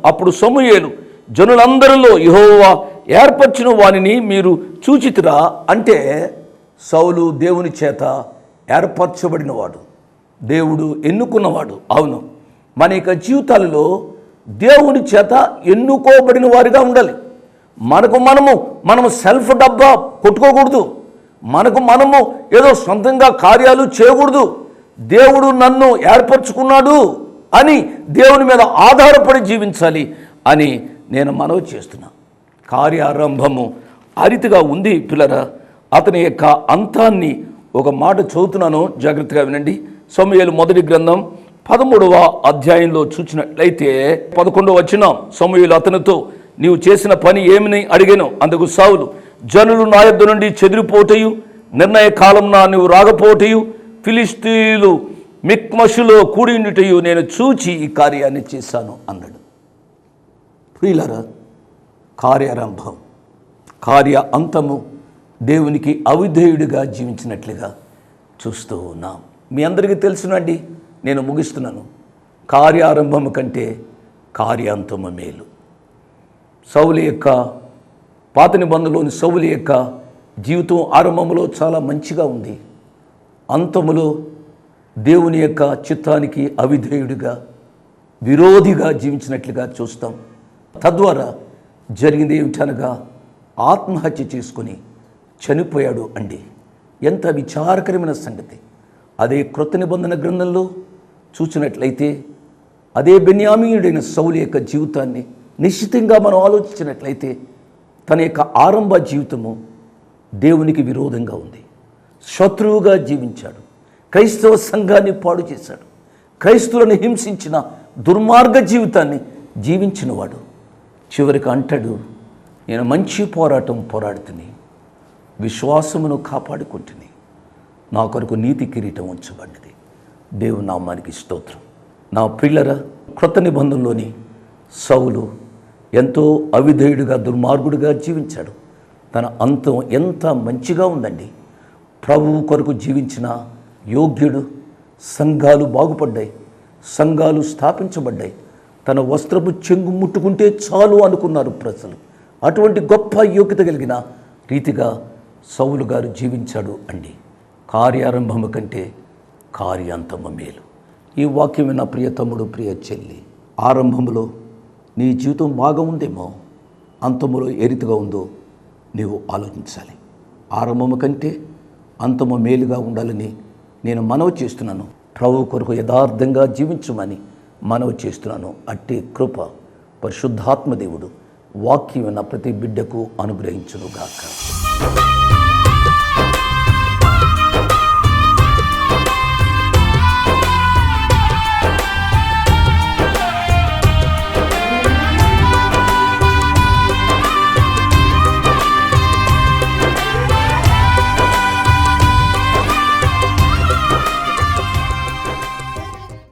అప్పుడు సమూయేలు జనులందరిలో యెహోవా ఏర్పరచిన వానిని మీరు చూచితిరా అంటే సౌలు దేవుని చేత ఏర్పరచబడినవాడు, దేవుడు ఎన్నుకున్నవాడు. అవును, మన యొక్క జీవితాలలో దేవుని చేత ఎన్నుకోబడిన వారిగా ఉండాలి. మనము సెల్ఫ్ డబ్బా కొట్టుకోకూడదు. మనము ఏదో సొంతంగా కార్యాలు చేయకూడదు. దేవుడు నన్ను ఏర్పరచుకున్నాడు అని దేవుని మీద ఆధారపడి జీవించాలి అని నేను మనవి చేస్తున్నా. కార్యారంభము ఆ రీతిగా ఉంది పిల్లరా. అతని యొక్క అంతాన్ని ఒక మాట చదువుతున్నాను, జాగ్రత్తగా వినండి. సమూయేలు మొదటి గ్రంథం 13వ అధ్యాయంలో చూసినట్లయితే 11వ వచనం, సమూయేలు అతనితో నీవు చేసిన పని ఏమని అడిగాను. అందుకు సౌలు, జనులు నా యొద్ద నుండి చెదిరిపోటయు నిర్ణయ కాలంన నువ్వు రాకపోటయు ఫిలిష్తీయులు మిక్మషులో కూడినటయు నేను చూచి ఈ కార్యాన్ని చేశాను అన్నాడు. ప్రియులారా, కార్యారంభం, కార్య అంతము దేవునికి అవిధేయుడిగా జీవించినట్లుగా చూస్తూ ఉన్నాం. మీ అందరికీ తెలుసునండి, నేను ముగిస్తున్నాను. కార్యారంభము కంటే కార్యాంతము మేలు. సౌలు యొక్క పాత నిబంధనలోని సౌలు యొక్క జీవితం ఆరంభంలో చాలా మంచిగా ఉంది. అంతములో దేవుని యొక్క చిత్తానికి అవిధేయుడిగా విరోధిగా జీవించినట్లుగా చూస్తాం. తద్వారా జరిగింది ఏమిటనగా ఆత్మహత్య చేసుకొని చనిపోయాడు అండి. ఎంత విచారకరమైన సంగతి. అదే క్రొత్త నిబంధన గ్రంథంలో చూసినట్లయితే అదే బెన్యామీయుడైన సౌలు యొక్క జీవితాన్ని నిశ్చితంగా మనం ఆలోచించినట్లయితే తన యొక్క ఆరంభ జీవితము దేవునికి విరోధంగా ఉంది. శత్రువుగా జీవించాడు. క్రైస్తవ సంఘాన్ని పాడు చేశాడు. క్రైస్తవులను హింసించిన దుర్మార్గ జీవితాన్ని జీవించినవాడు. చివరికి అంటాడు, నేను మంచి పోరాటం పోరాడుతుని విశ్వాసమును కాపాడుకుంటుని నా కొరకు నీతి కిరీటం ఉంచబడినది. దేవుని నామానికి స్తోత్రం. నా ప్రియులరా, క్రొత్త నిబంధనలోని సౌలు ఎంతో అవిధేయుడిగా దుర్మార్గుడిగా జీవించాడు. తన అంతం ఎంత మంచిగా ఉందండి. ప్రభువు కొరకు జీవించిన యోగ్యుడు. సంఘాలు బాగుపడ్డాయి, సంఘాలు స్థాపించబడ్డాయి. తన వస్త్రపు చెంగు ముట్టుకుంటే చాలు అనుకున్నారు ప్రజలు. అటువంటి గొప్ప యోగ్యత కలిగిన రీతిగా సౌలు గారు జీవించాడు అండి. కార్యారంభము కంటే కార్యాంతము మేలు. ఈ వాక్యం విన్న ప్రియ తమ్ముడు, ప్రియ చెల్లి, ఆరంభంలో నీ జీవితం బాగా ఉందేమో, అంతములో ఏ రీతిగా ఉందో నీవు ఆలోచించాలి. ఆరంభము కంటే అంతము మేలుగా ఉండాలని నేను మనవి చేస్తున్నాను. ప్రభు కొరకు యథార్థంగా జీవించమని మనవి చేస్తున్నాను. అట్టి కృప పరిశుద్ధాత్మ దేవుడు వాక్యం విన్న ప్రతి బిడ్డకు అనుగ్రహించునుగాక.